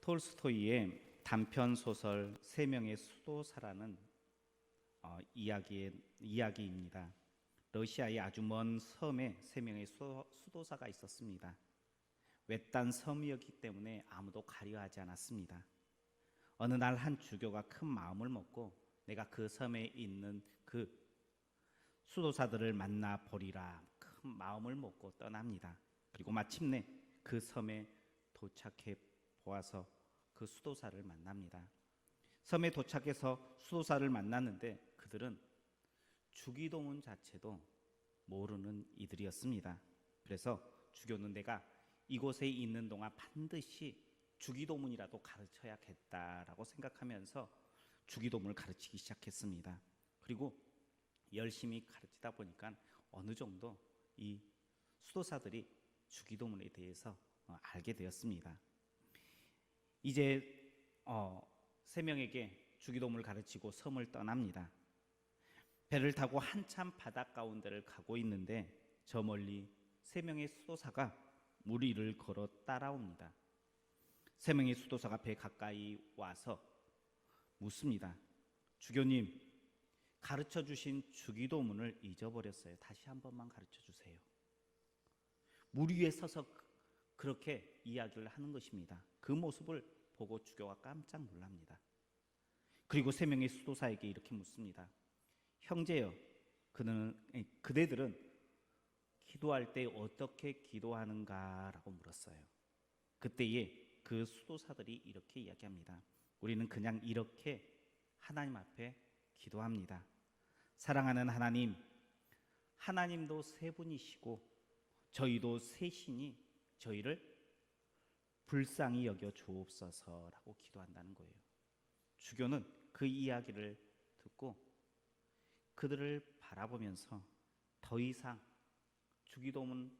톨스토이의 단편 소설 세 명의 수도사라는 이야기입니다. 러시아의 아주 먼 섬에 세 명의 수도사가 있었습니다. 외딴 섬이었기 때문에 아무도 가려하지 않았습니다. 어느 날 한 주교가 큰 마음을 먹고 내가 그 섬에 있는 그 수도사들을 만나 보리라 큰 마음을 먹고 떠납니다. 그리고 마침내 그 섬에 도착해 보아서 그 수도사를 만납니다. 섬에 도착해서 수도사를 만났는데 그들은 주기도문 자체도 모르는 이들이었습니다. 그래서 주교는 내가 이곳에 있는 동안 반드시 주기도문이라도 가르쳐야겠다라고 생각하면서 주기도문을 가르치기 시작했습니다. 그리고 열심히 가르치다 보니까 어느 정도 이 수도사들이 주기도문에 대해서 알게 되었습니다. 이제 세 명에게 주기도문을 가르치고 섬을 떠납니다. 배를 타고 한참 바다 가운데를 가고 있는데 저 멀리 세 명의 수도사가 물 위를 걸어 따라옵니다. 세 명의 수도사가 배 가까이 와서 묻습니다. 주교님, 가르쳐 주신 주기도문을 잊어버렸어요. 다시 한 번만 가르쳐 주세요. 물 위에 서서 그렇게 이야기를 하는 것입니다. 그 모습을 보고 주교가 깜짝 놀랍니다. 그리고 세 명의 수도사에게 이렇게 묻습니다. 형제여, 그대들은 기도할 때 어떻게 기도하는가라고 물었어요. 그때에 그 수도사들이 이렇게 이야기합니다. 우리는 그냥 이렇게 하나님 앞에 기도합니다. 사랑하는 하나님, 하나님도 세 분이시고 저희도 셋이니 저희를 불쌍히 여겨 주옵소서라고 기도한다는 거예요. 주교는 그 이야기를 듣고 그들을 바라보면서 더 이상 주기도문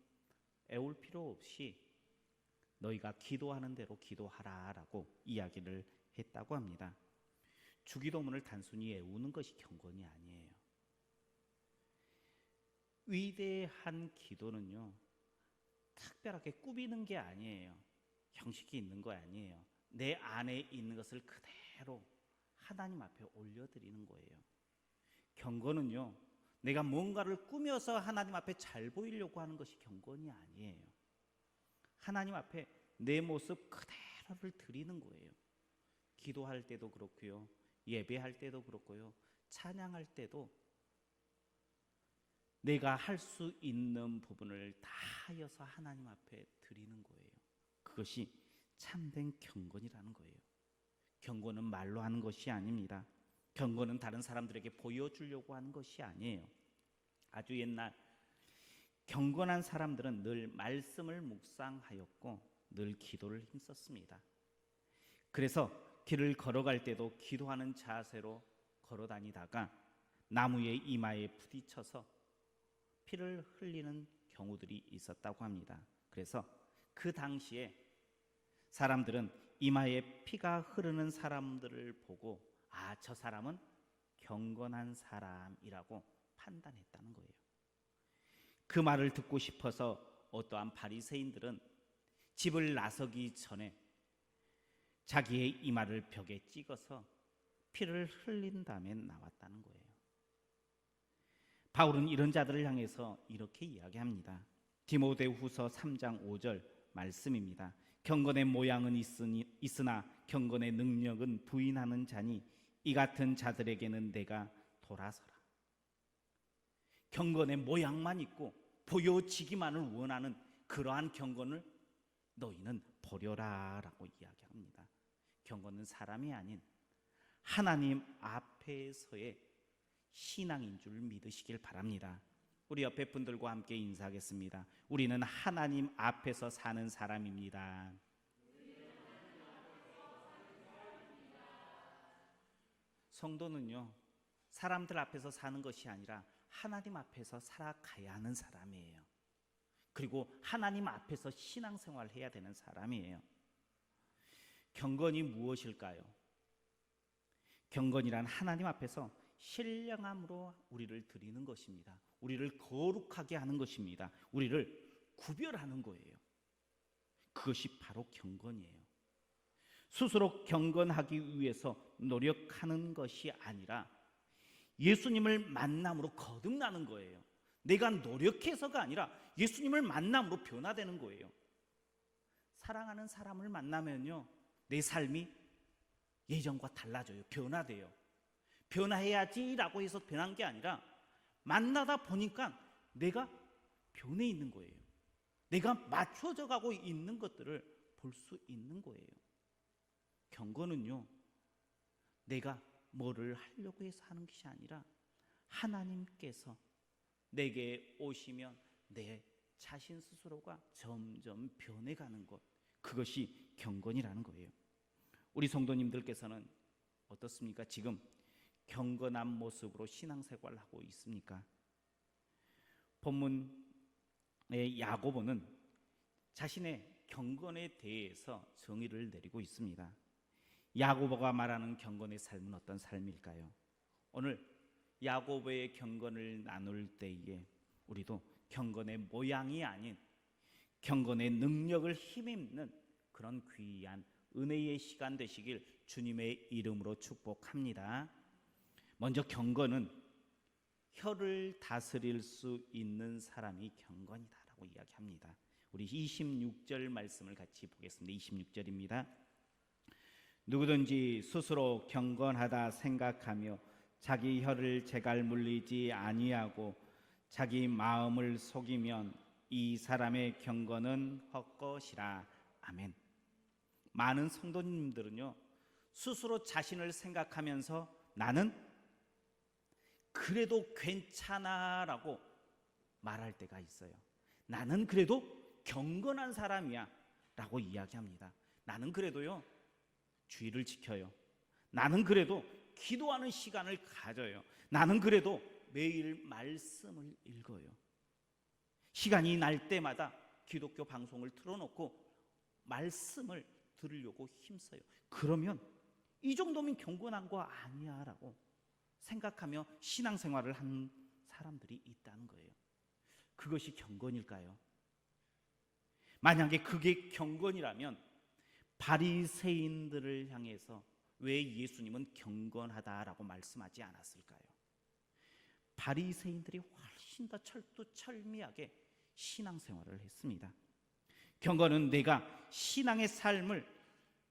애울 필요 없이 너희가 기도하는 대로 기도하라라고 이야기를 했다고 합니다. 주기도문을 단순히 외우는 것이 경건이 아니에요. 위대한 기도는요, 특별하게 꾸미는 게 아니에요. 형식이 있는 거 아니에요. 내 안에 있는 것을 그대로 하나님 앞에 올려드리는 거예요. 경건은요, 내가 뭔가를 꾸며서 하나님 앞에 잘 보이려고 하는 것이 경건이 아니에요. 하나님 앞에 내 모습 그대로를 드리는 거예요. 기도할 때도 그렇고요, 예배할 때도 그렇고요, 찬양할 때도 내가 할 수 있는 부분을 다 하여서 하나님 앞에 드리는 거예요. 그것이 참된 경건이라는 거예요. 경건은 말로 하는 것이 아닙니다. 경건은 다른 사람들에게 보여주려고 하는 것이 아니에요. 아주 옛날 경건한 사람들은 늘 말씀을 묵상하였고 늘 기도를 힘썼습니다. 그래서 길을 걸어갈 때도 기도하는 자세로 걸어 다니다가 나무의 이마에 부딪혀서 피를 흘리는 경우들이 있었다고 합니다. 그래서 그 당시에 사람들은 이마에 피가 흐르는 사람들을 보고 저 사람은 경건한 사람이라고 판단했다는 거예요. 그 말을 듣고 싶어서 어떠한 바리새인들은 집을 나서기 전에 자기의 이마를 벽에 찍어서 피를 흘린 다음에 나왔다는 거예요. 바울은 이런 자들을 향해서 이렇게 이야기합니다. 디모데후서 3장 5절 말씀입니다. 경건의 모양은 있으나 경건의 능력은 부인하는 자니 이 같은 자들에게는 내가 돌아서라. 경건의 모양만 있고 보여지기만을 원하는 그러한 경건을 너희는 버려라 라고 이야기합니다. 경건은 사람이 아닌 하나님 앞에서의 신앙인 줄 믿으시길 바랍니다. 우리 옆에 분들과 함께 인사하겠습니다. 우리는 하나님 앞에서 사는 사람입니다. 성도는요, 사람들 앞에서 사는 것이 아니라 하나님 앞에서 살아가야 하는 사람이에요. 그리고 하나님 앞에서 신앙생활을 해야 되는 사람이에요. 경건이 무엇일까요? 경건이란 하나님 앞에서 신령함으로 우리를 드리는 것입니다. 우리를 거룩하게 하는 것입니다. 우리를 구별하는 거예요. 그것이 바로 경건이에요. 스스로 경건하기 위해서 노력하는 것이 아니라 예수님을 만남으로 거듭나는 거예요. 내가 노력해서가 아니라 예수님을 만남으로 변화되는 거예요. 사랑하는 사람을 만나면요, 내 삶이 예전과 달라져요. 변화돼요. 변화해야지라고 해서 변한 게 아니라 만나다 보니까 내가 변해 있는 거예요. 내가 맞춰져 가고 있는 것들을 볼 수 있는 거예요. 경건은요, 내가 뭐를 하려고 해서 하는 것이 아니라 하나님께서 내게 오시면 내 자신 스스로가 점점 변해가는 것, 그것이 경건이라는 거예요. 우리 성도님들께서는 어떻습니까? 지금 경건한 모습으로 신앙생활을 하고 있습니까? 본문의 야고보는 자신의 경건에 대해서 정의를 내리고 있습니다. 야고보가 말하는 경건의 삶은 어떤 삶일까요? 오늘 야고보의 경건을 나눌 때에 우리도 경건의 모양이 아닌 경건의 능력을 힘입는 그런 귀한 은혜의 시간 되시길 주님의 이름으로 축복합니다. 먼저 경건은 혀를 다스릴 수 있는 사람이 경건이다라고 이야기합니다. 우리 26절 말씀을 같이 보겠습니다. 26절입니다. 누구든지 스스로 경건하다 생각하며 자기 혀를 제갈 물리지 아니하고 자기 마음을 속이면 이 사람의 경건은 헛것이라. 아멘. 많은 성도님들은요, 스스로 자신을 생각하면서 나는 그래도 괜찮아라고 말할 때가 있어요. 나는 그래도 경건한 사람이야 라고 이야기합니다. 나는 그래도요, 주의를 지켜요. 나는 그래도 기도하는 시간을 가져요. 나는 그래도 매일 말씀을 읽어요. 시간이 날 때마다 기독교 방송을 틀어놓고 말씀을 들으려고 힘써요. 그러면 이 정도면 경건한 거 아니야 라고 생각하며 신앙생활을 하는 사람들이 있다는 거예요. 그것이 경건일까요? 만약에 그게 경건이라면 바리새인들을 향해서 왜 예수님은 경건하다라고 말씀하지 않았을까요? 바리새인들이 훨씬 더 철두철미하게 신앙생활을 했습니다. 경건은 내가 신앙의 삶을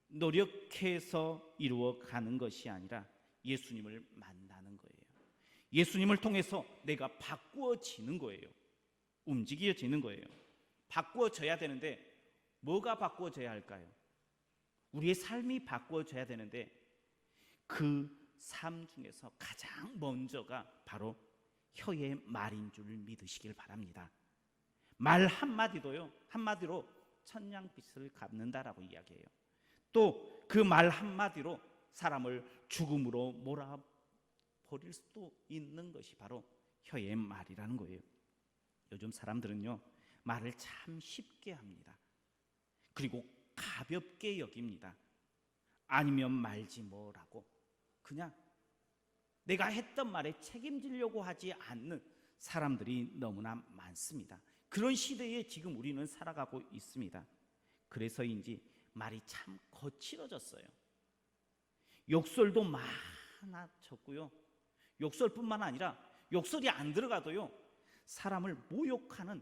노력해서 이루어가는 것이 아니라 예수님을 만나는 거예요. 예수님을 통해서 내가 바꾸어지는 거예요. 움직여지는 거예요. 바꾸어져야 되는데 뭐가 바꾸어져야 할까요? 우리의 삶이 바꾸어져야 되는데 그 삶 중에서 가장 먼저가 바로 혀의 말인 줄 믿으시길 바랍니다. 말 한마디도요, 한마디로 천냥빚을 갚는다라고 이야기해요. 또 그 말 한마디로 사람을 죽음으로 몰아버릴 수도 있는 것이 바로 혀의 말이라는 거예요. 요즘 사람들은요, 말을 참 쉽게 합니다. 그리고 가볍게 여깁니다. 아니면 말지 뭐라고 그냥 내가 했던 말에 책임지려고 하지 않는 사람들이 너무나 많습니다. 그런 시대에 지금 우리는 살아가고 있습니다. 그래서인지 말이 참 거칠어졌어요. 욕설도 많아졌고요. 욕설뿐만 아니라 욕설이 안 들어가도요, 사람을 모욕하는,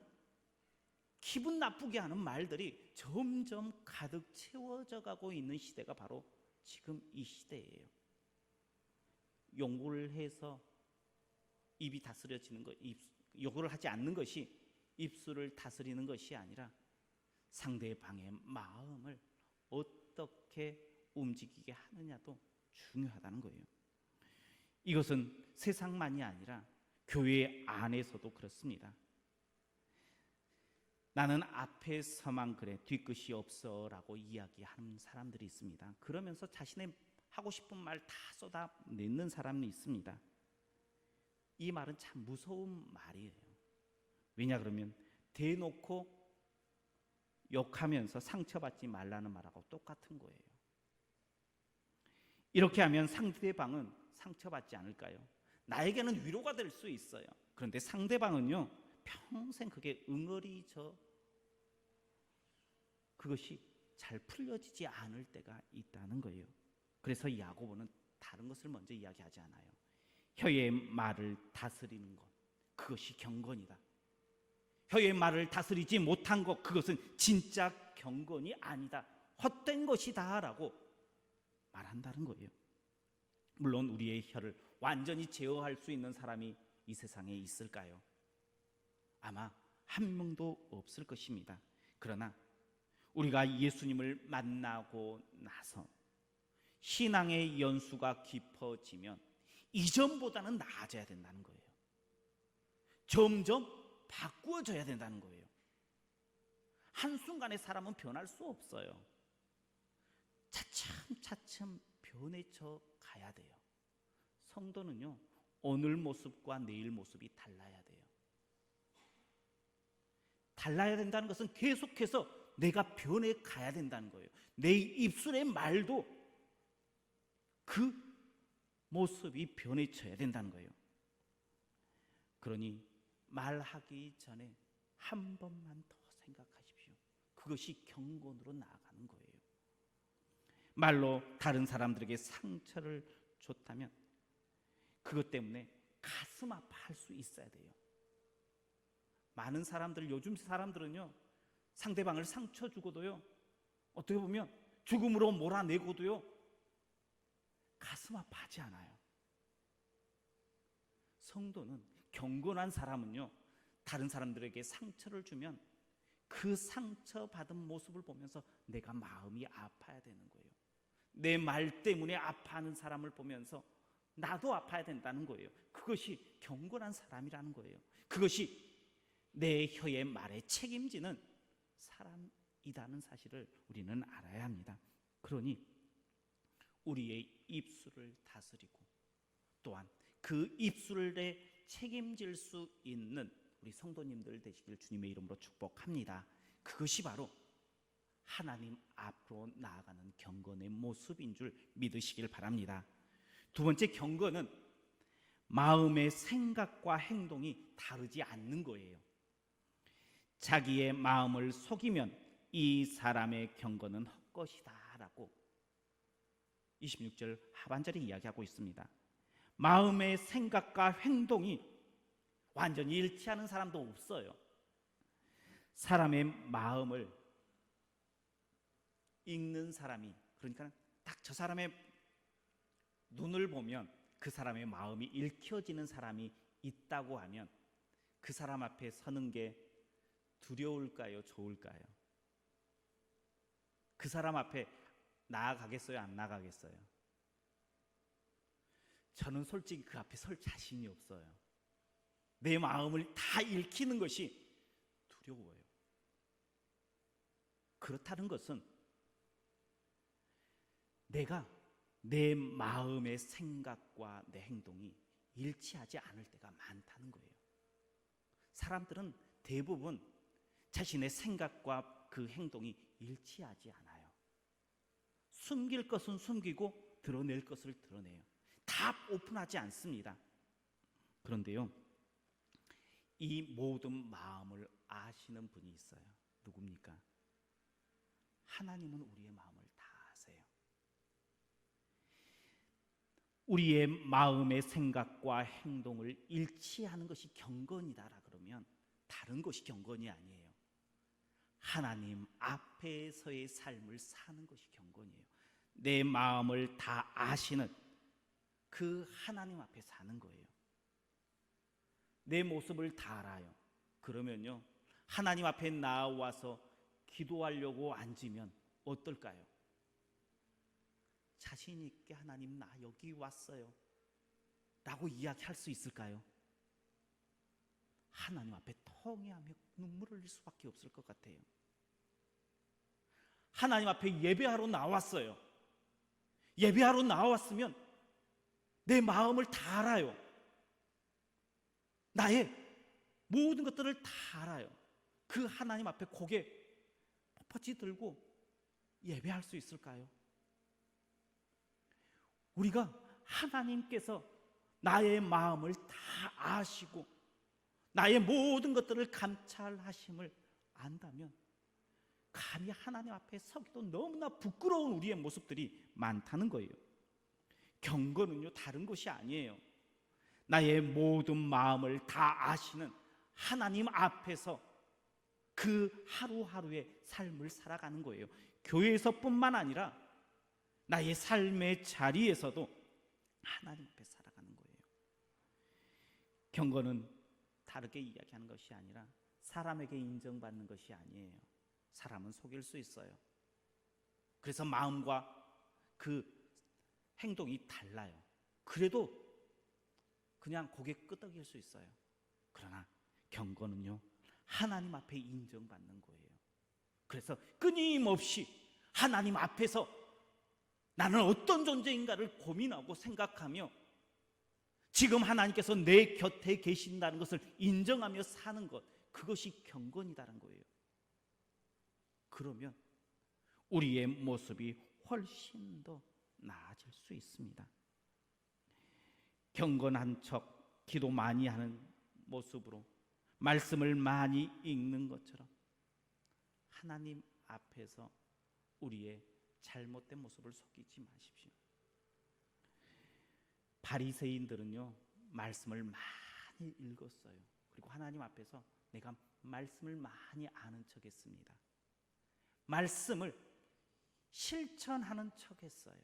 기분 나쁘게 하는 말들이 점점 가득 채워져 가고 있는 시대가 바로 지금 이 시대예요. 욕을 해서 입이 다스려지는 것, 욕을 하지 않는 것이 입술을 다스리는 것이 아니라 상대방의 마음을 어떻게 움직이게 하느냐도 중요하다는 거예요. 이것은 세상만이 아니라 교회 안에서도 그렇습니다. 나는 앞에 서만 그래 뒤끝이 없어 라고 이야기하는 사람들이 있습니다. 그러면서 자신의 하고 싶은 말 다 쏟아내는 사람이 있습니다. 이 말은 참 무서운 말이에요. 왜냐 그러면 대놓고 욕하면서 상처받지 말라는 말하고 똑같은 거예요. 이렇게 하면 상대방은 상처받지 않을까요? 나에게는 위로가 될 수 있어요. 그런데 상대방은요, 평생 그게 응어리져 그것이 잘 풀려지지 않을 때가 있다는 거예요. 그래서 야고보는 다른 것을 먼저 이야기하지 않아요. 혀의 말을 다스리는 것, 그것이 경건이다. 혀의 말을 다스리지 못한 것, 그것은 진짜 경건이 아니다, 헛된 것이다 라고 말한다는 거예요. 물론 우리의 혀를 완전히 제어할 수 있는 사람이 이 세상에 있을까요? 아마 한 명도 없을 것입니다. 그러나 우리가 예수님을 만나고 나서 신앙의 연수가 깊어지면 이전보다는 나아져야 된다는 거예요. 점점 바꾸어져야 된다는 거예요. 한순간에 사람은 변할 수 없어요. 차츰차츰 변해져 가야 돼요. 성도는요, 오늘 모습과 내일 모습이 달라야 돼요. 달라야 된다는 것은 계속해서 내가 변해 가야 된다는 거예요. 내 입술의 말도 그 모습이 변해져야 된다는 거예요. 그러니 말하기 전에 한 번만 더 생각하십시오. 그것이 경건으로 나아가는 거예요. 말로 다른 사람들에게 상처를 줬다면 그것 때문에 가슴 아파할 수 있어야 돼요. 많은 사람들, 요즘 사람들은요, 상대방을 상처 주고도요, 어떻게 보면 죽음으로 몰아내고도요, 가슴 아파하지 않아요. 성도는, 경건한 사람은요, 다른 사람들에게 상처를 주면 그 상처받은 모습을 보면서 내가 마음이 아파야 되는 거예요. 내 말 때문에 아파하는 사람을 보면서 나도 아파야 된다는 거예요. 그것이 경건한 사람이라는 거예요. 그것이 내 혀의 말에 책임지는 사람이라는 사실을 우리는 알아야 합니다. 그러니 우리의 입술을 다스리고 또한 그 입술에 책임질 수 있는 우리 성도님들 되시길 주님의 이름으로 축복합니다. 그것이 바로 하나님 앞으로 나아가는 경건의 모습인 줄 믿으시길 바랍니다. 두 번째, 경건은 마음의 생각과 행동이 다르지 않는 거예요. 자기의 마음을 속이면 이 사람의 경건은 헛것이다 라고 26절 하반절에 이야기하고 있습니다. 마음의 생각과 행동이 완전히 일치하는 사람도 없어요. 사람의 마음을 읽는 사람이, 그러니까 딱 저 사람의 눈을 보면 그 사람의 마음이 읽혀지는 사람이 있다고 하면 그 사람 앞에 서는 게 두려울까요? 좋을까요? 그 사람 앞에 나아가겠어요? 안 나가겠어요? 저는 솔직히 그 앞에 설 자신이 없어요. 내 마음을 다 읽히는 것이 두려워요. 그렇다는 것은 내가 내 마음의 생각과 내 행동이 일치하지 않을 때가 많다는 거예요. 사람들은 대부분 자신의 생각과 그 행동이 일치하지 않아요. 숨길 것은 숨기고 드러낼 것을 드러내요. 다 오픈하지 않습니다. 그런데요, 이 모든 마음을 아시는 분이 있어요. 누굽니까? 하나님은 우리의 마음을 다 아세요. 우리의 마음의 생각과 행동을 일치하는 것이 경건이다라 그러면 다른 것이 경건이 아니에요. 하나님 앞에서의 삶을 사는 것이 경건이에요. 내 마음을 다 아시는 그 하나님 앞에 사는 거예요. 내 모습을 다 알아요. 그러면요, 하나님 앞에 나와서 기도하려고 앉으면 어떨까요? 자신 있게 하나님 나 여기 왔어요 라고 이야기할 수 있을까요? 하나님 앞에 통회하며 눈물을 흘릴 수밖에 없을 것 같아요. 하나님 앞에 예배하러 나왔어요. 예배하러 나왔으면 내 마음을 다 알아요. 나의 모든 것들을 다 알아요. 그 하나님 앞에 고개 뻣뻣이 들고 예배할 수 있을까요? 우리가 하나님께서 나의 마음을 다 아시고 나의 모든 것들을 감찰하심을 안다면 감히 하나님 앞에 서기도 너무나 부끄러운 우리의 모습들이 많다는 거예요. 경건은요, 다른 것이 아니에요. 나의 모든 마음을 다 아시는 하나님 앞에서 그 하루하루의 삶을 살아가는 거예요. 교회에서뿐만 아니라 나의 삶의 자리에서도 하나님 앞에 살아가는 거예요. 경건은 다르게 이야기하는 것이 아니라 사람에게 인정받는 것이 아니에요. 사람은 속일 수 있어요. 그래서 마음과 그 행동이 달라요. 그래도 그냥 고개 끄덕일 수 있어요. 그러나 경건은요, 하나님 앞에 인정받는 거예요. 그래서 끊임없이 하나님 앞에서 나는 어떤 존재인가를 고민하고 생각하며 지금 하나님께서 내 곁에 계신다는 것을 인정하며 사는 것, 그것이 경건이다라는 거예요. 그러면 우리의 모습이 훨씬 더 나아질 수 있습니다. 경건한 척, 기도 많이 하는 모습으로 말씀을 많이 읽는 것처럼 하나님 앞에서 우리의 잘못된 모습을 속이지 마십시오. 바리새인들은요, 말씀을 많이 읽었어요. 그리고 하나님 앞에서 내가 말씀을 많이 아는 척했습니다. 말씀을 실천하는 척했어요.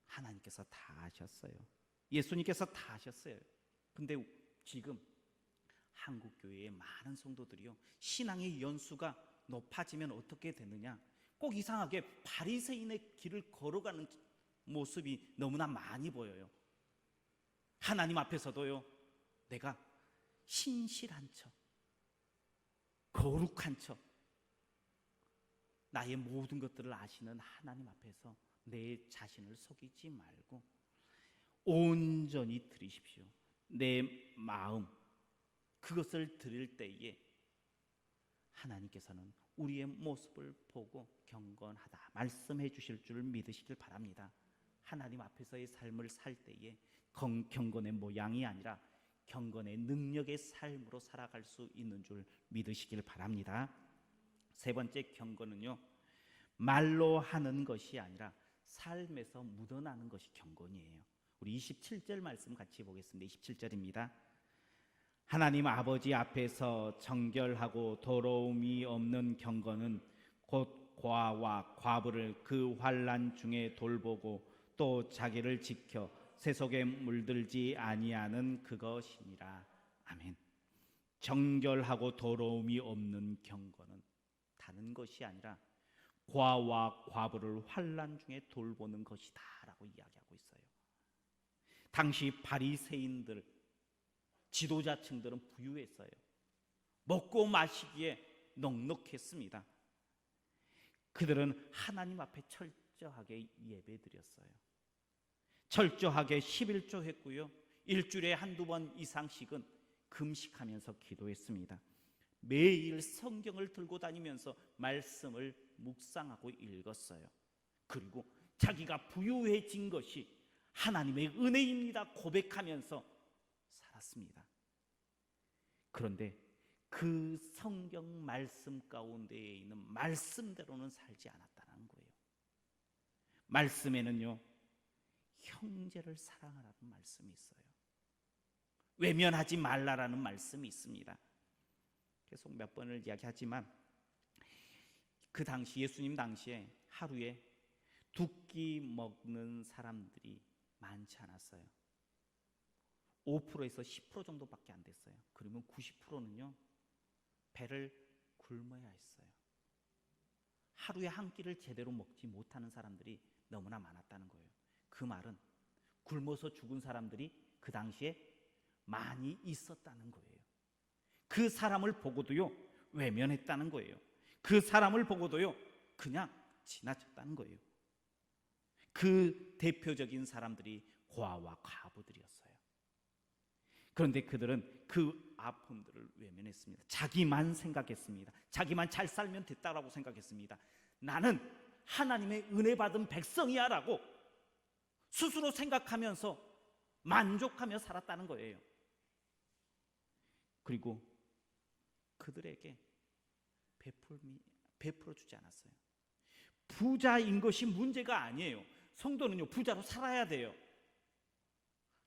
하나님께서 다 하셨어요. 예수님께서 다 하셨어요. 근데 지금 한국교회의 많은 성도들이요, 신앙의 연수가 높아지면 어떻게 되느냐, 꼭 이상하게 바리새인의 길을 걸어가는 모습이 너무나 많이 보여요. 하나님 앞에서도요, 내가 신실한 척, 거룩한 척, 나의 모든 것들을 아시는 하나님 앞에서 내 자신을 속이지 말고 온전히 드리십시오. 내 마음, 그것을 드릴 때에 하나님께서는 우리의 모습을 보고 경건하다 말씀해 주실 줄 믿으시길 바랍니다. 하나님 앞에서의 삶을 살 때에 경건의 모양이 아니라 경건의 능력의 삶으로 살아갈 수 있는 줄 믿으시길 바랍니다. 세 번째 경건은요, 말로 하는 것이 아니라 삶에서 묻어나는 것이 경건이에요. 우리 27절 말씀 같이 보겠습니다. 27절입니다. 하나님 아버지 앞에서 정결하고 더러움이 없는 경건은 곧 고아와 과부를 그 환난 중에 돌보고 또 자기를 지켜 세속에 물들지 아니하는 그것이니라. 아멘. 정결하고 더러움이 없는 경건은 다른 것이 아니라 고아와 과부를 환난 중에 돌보는 것이다 라고 이야기하고 있어요. 당시 바리새인들, 지도자층들은 부유했어요. 먹고 마시기에 넉넉했습니다. 그들은 하나님 앞에 철저하게 예배드렸어요. 철저하게 11조 했고요, 일주일에 한두 번 이상씩은 금식하면서 기도했습니다. 매일 성경을 들고 다니면서 말씀을 묵상하고 읽었어요. 그리고 자기가 부유해진 것이 하나님의 은혜입니다 고백하면서 살았습니다. 그런데 그 성경 말씀 가운데에 있는 말씀대로는 살지 않았다는 거예요. 말씀에는요, 형제를 사랑하라는 말씀이 있어요. 외면하지 말라라는 말씀이 있습니다. 계속 몇 번을 이야기하지만 그 당시, 예수님 당시에 하루에 2끼 먹는 사람들이 많지 않았어요. 5%에서 10% 정도밖에 안 됐어요. 그러면 90%는요 배를 굶어야 했어요. 하루에 한 끼를 제대로 먹지 못하는 사람들이 너무나 많았다는 거예요. 그 말은 굶어서 죽은 사람들이 그 당시에 많이 있었다는 거예요. 그 사람을 보고도요 외면했다는 거예요. 그 사람을 보고도요 그냥 지나쳤다는 거예요. 그 대표적인 사람들이 고아와 과부들이었어요. 그런데 그들은 그 아픔들을 외면했습니다. 자기만 생각했습니다. 자기만 잘 살면 됐다라고 생각했습니다. 나는 하나님의 은혜 받은 백성이야 라고 스스로 생각하면서 만족하며 살았다는 거예요. 그리고 그들에게 베풀어 주지 않았어요. 부자인 것이 문제가 아니에요. 성도는요, 부자로 살아야 돼요.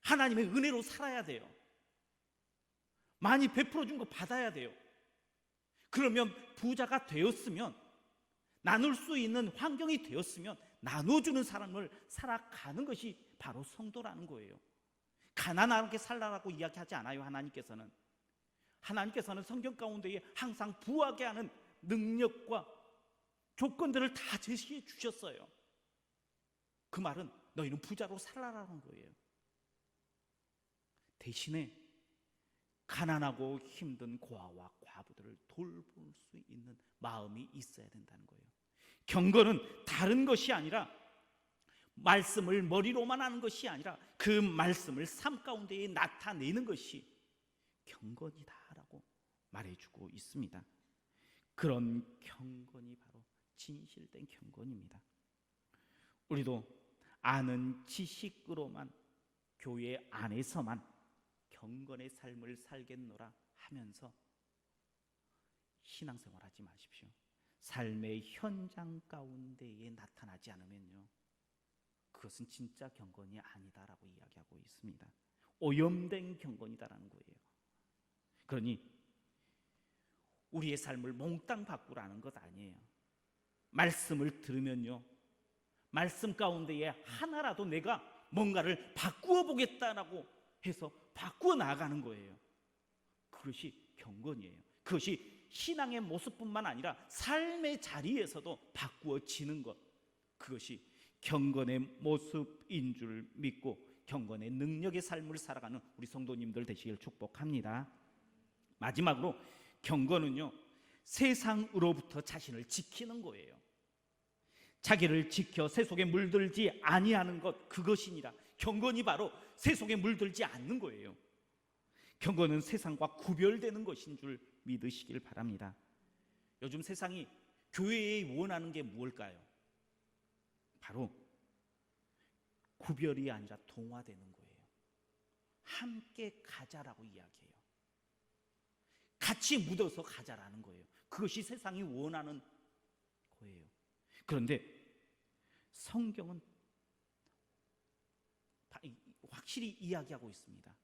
하나님의 은혜로 살아야 돼요. 많이 베풀어 준 거 받아야 돼요. 그러면 부자가 되었으면, 나눌 수 있는 환경이 되었으면 나눠주는 사람을 살아가는 것이 바로 성도라는 거예요. 가난하게 살라라고 이야기하지 않아요. 하나님께서는 성경 가운데에 항상 부하게 하는 능력과 조건들을 다 제시해 주셨어요. 그 말은 너희는 부자로 살라라는 거예요. 대신에 가난하고 힘든 고아와 과부들을 돌볼 수 있는 마음이 있어야 된다는 거예요. 경건은 다른 것이 아니라, 말씀을 머리로만 하는 것이 아니라 그 말씀을 삶 가운데에 나타내는 것이 경건이다라고 말해주고 있습니다. 그런 경건이 바로 진실된 경건입니다. 우리도 아는 지식으로만, 교회 안에서만 경건의 삶을 살겠노라 하면서 신앙생활하지 마십시오. 삶의 현장 가운데에 나타나지 않으면요, 그것은 진짜 경건이 아니다라고 이야기하고 있습니다. 오염된 경건이다라는 거예요. 그러니 우리의 삶을 몽땅 바꾸라는 것 아니에요. 말씀을 들으면요, 말씀 가운데에 하나라도 내가 뭔가를 바꾸어 보겠다라고 해서 바꾸어 나아가는 거예요. 그것이 경건이에요. 그것이 신앙의 모습뿐만 아니라 삶의 자리에서도 바꾸어지는 것, 그것이 경건의 모습인 줄 믿고 경건의 능력의 삶을 살아가는 우리 성도님들 되시길 축복합니다. 마지막으로 경건은요, 세상으로부터 자신을 지키는 거예요. 자기를 지켜 세속에 물들지 아니하는 것, 그것이니라. 경건이 바로 세속에 물들지 않는 거예요. 경건은 세상과 구별되는 것인 줄 믿으시길 바랍니다. 요즘 세상이 교회에 원하는 게 무엇일까요? 바로 구별이 아니라 동화되는 거예요. 함께 가자라고 이야기해요. 같이 묻어서 가자라는 거예요. 그것이 세상이 원하는 거예요. 그런데 성경은 확실히 이야기하고 있습니다.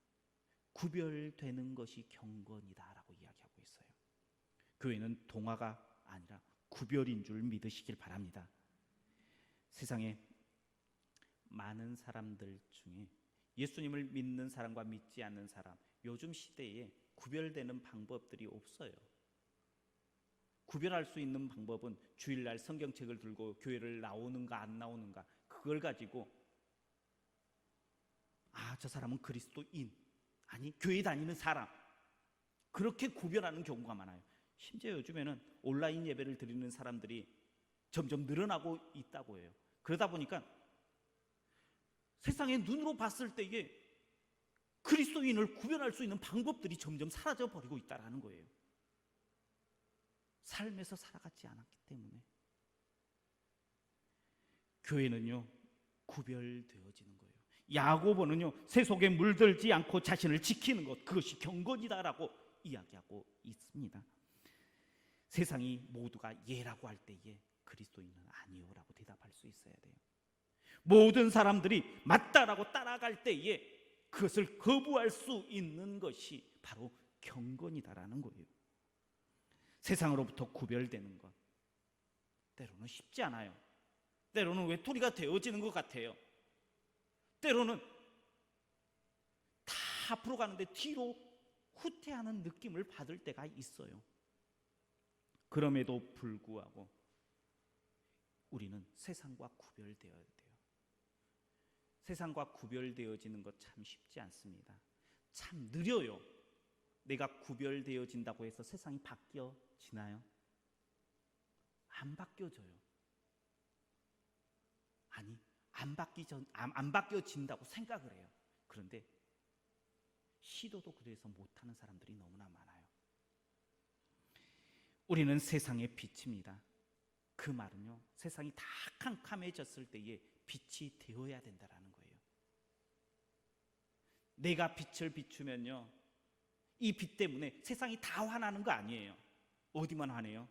구별되는 것이 경건이다라고 이야기하고 있어요. 교회는 동화가 아니라 구별인 줄 믿으시길 바랍니다. 세상에 많은 사람들 중에 예수님을 믿는 사람과 믿지 않는 사람, 요즘 시대에 구별되는 방법들이 없어요. 구별할 수 있는 방법은 주일날 성경책을 들고 교회를 나오는가 안 나오는가, 그걸 가지고 저 사람은 그리스도인, 아니 교회 다니는 사람, 그렇게 구별하는 경우가 많아요. 심지어 요즘에는 온라인 예배를 드리는 사람들이 점점 늘어나고 있다고 해요. 그러다 보니까 세상의 눈으로 봤을 때에 그리스도인을 구별할 수 있는 방법들이 점점 사라져 버리고 있다는 거예요. 삶에서 살아가지 않았기 때문에. 교회는요, 구별되어지는 거예요. 야고보는요, 세속에 물들지 않고 자신을 지키는 것, 그것이 경건이다라고 이야기하고 있습니다. 세상이 모두가 예라고 할 때에 그리스도인은 아니요라고 대답할 수 있어야 돼요. 모든 사람들이 맞다라고 따라갈 때에 그것을 거부할 수 있는 것이 바로 경건이다라는 거예요. 세상으로부터 구별되는 것, 때로는 쉽지 않아요. 때로는 외톨이가 되어지는 것 같아요. 때로는 다 앞으로 가는데 뒤로 후퇴하는 느낌을 받을 때가 있어요. 그럼에도 불구하고 우리는 세상과 구별되어야 돼요. 세상과 구별되어지는 것 참 쉽지 않습니다. 참 느려요. 내가 구별되어진다고 해서 세상이 바뀌어지나요? 안 바뀌어져요. 아니, 안 바뀌어진다고 생각을 해요. 그런데 시도도 그래서 못하는 사람들이 너무나 많아요. 우리는 세상의 빛입니다. 그 말은요, 세상이 다 캄캄해졌을 때에 빛이 되어야 된다라는 거예요. 내가 빛을 비추면요, 이 빛 때문에 세상이 다 화나는 거 아니에요. 어디만 화내요?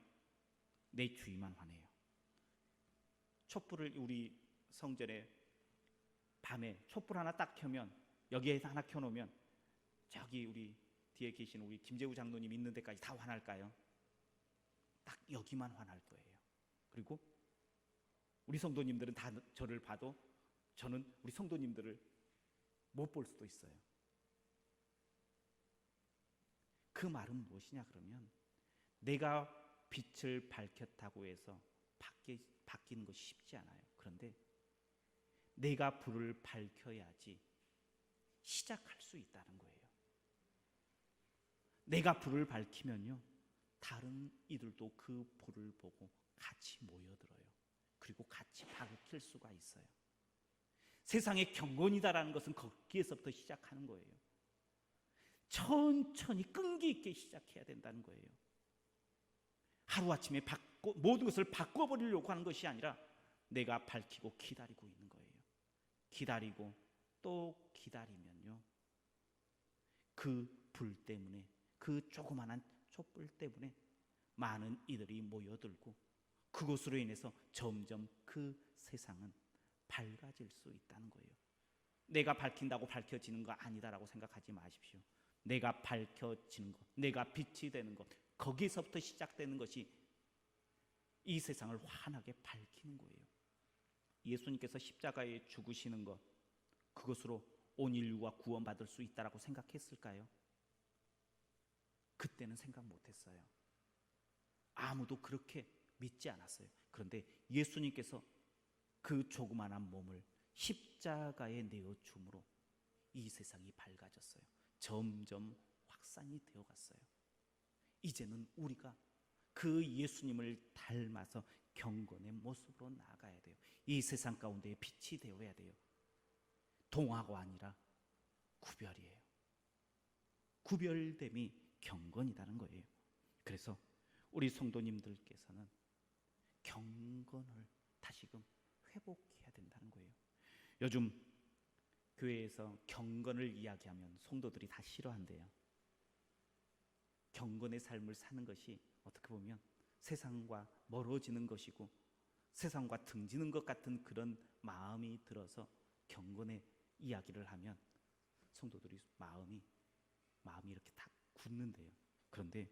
내 주위만 환해요. 촛불을 우리 성전에 밤에 촛불 하나 딱 켜면, 여기에 하나 켜놓으면 저기 우리 뒤에 계신 우리 김재우 장로님 있는 데까지 다 환할까요? 딱 여기만 환할 거예요. 그리고 우리 성도님들은 다 저를 봐도 저는 우리 성도님들을 못 볼 수도 있어요. 그 말은 무엇이냐 그러면, 내가 빛을 밝혔다고 해서 바뀌는 것이 쉽지 않아요. 그런데 내가 불을 밝혀야지 시작할 수 있다는 거예요. 내가 불을 밝히면요, 다른 이들도 그 불을 보고 같이 모여들어요. 그리고 같이 밝힐 수가 있어요. 세상의 경건이다라는 것은 거기에서부터 시작하는 거예요. 천천히 끈기 있게 시작해야 된다는 거예요. 하루아침에 모든 것을 바꿔버리려고 하는 것이 아니라 내가 밝히고 기다리고 있는 거예요. 기다리고 또 기다리면요, 그 불 때문에, 그 조그마한 촛불 때문에 많은 이들이 모여들고 그것으로 인해서 점점 그 세상은 밝아질 수 있다는 거예요. 내가 밝힌다고 밝혀지는 거 아니다라고 생각하지 마십시오. 내가 밝혀지는 것, 내가 빛이 되는 것, 거기서부터 시작되는 것이 이 세상을 환하게 밝히는 거예요. 예수님께서 십자가에 죽으시는 것, 그것으로 온 인류가 구원받을 수 있다라고 생각했을까요? 그때는 생각 못했어요. 아무도 그렇게 믿지 않았어요. 그런데 예수님께서 그 조그만한 몸을 십자가에 내어줌으로 이 세상이 밝아졌어요. 점점 확산이 되어갔어요. 이제는 우리가 그 예수님을 닮아서 경건의 모습으로 나아가야 돼요. 이 세상 가운데 빛이 되어야 돼요. 동화가 아니라 구별이에요. 구별됨이 경건이라는 거예요. 그래서 우리 성도님들께서는 경건을 다시금 회복해야 된다는 거예요. 요즘 교회에서 경건을 이야기하면 성도들이 다 싫어한대요. 경건의 삶을 사는 것이 어떻게 보면 세상과 멀어지는 것이고 세상과 등지는 것 같은 그런 마음이 들어서 경건의 이야기를 하면 성도들이 마음이 이렇게 다 굳는데요. 그런데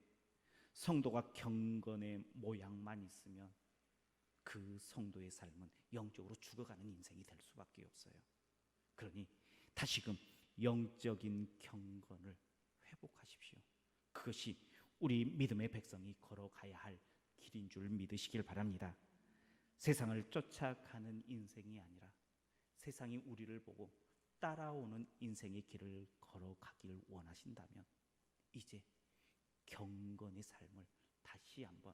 성도가 경건의 모양만 있으면 그 성도의 삶은 영적으로 죽어가는 인생이 될 수밖에 없어요. 그러니 다시금 영적인 경건을 회복하십시오. 그것이 우리 믿음의 백성이 걸어가야 할 길인 줄 믿으시길 바랍니다. 세상을 쫓아가는 인생이 아니라 세상이 우리를 보고 따라오는 인생의 길을 걸어가길 원하신다면 이제 경건의 삶을 다시 한번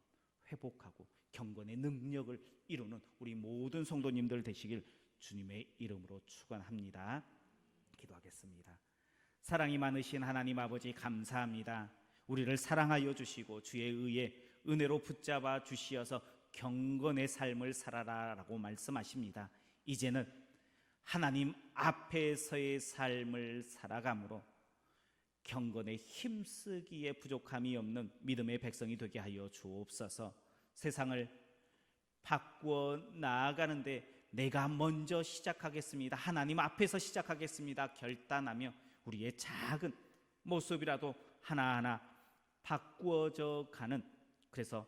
회복하고 경건의 능력을 이루는 우리 모든 성도님들 되시길 주님의 이름으로 축원합니다. 기도하겠습니다. 사랑이 많으신 하나님 아버지, 감사합니다. 우리를 사랑하여 주시고 주의 의에 은혜로 붙잡아 주시어서 경건의 삶을 살아라라고 말씀하십니다. 이제는 하나님 앞에서의 삶을 살아감으로 경건에 힘쓰기에 부족함이 없는 믿음의 백성이 되게 하여 주옵소서. 세상을 바꾸어 나아가는데 내가 먼저 시작하겠습니다, 하나님 앞에서 시작하겠습니다 결단하며 우리의 작은 모습이라도 하나하나 바꾸어져 가는, 그래서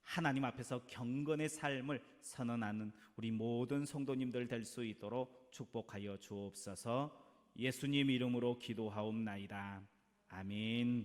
하나님 앞에서 경건의 삶을 선언하는 우리 모든 성도님들 될 수 있도록 축복하여 주옵소서. 예수님 이름으로 기도하옵나이다. 아멘.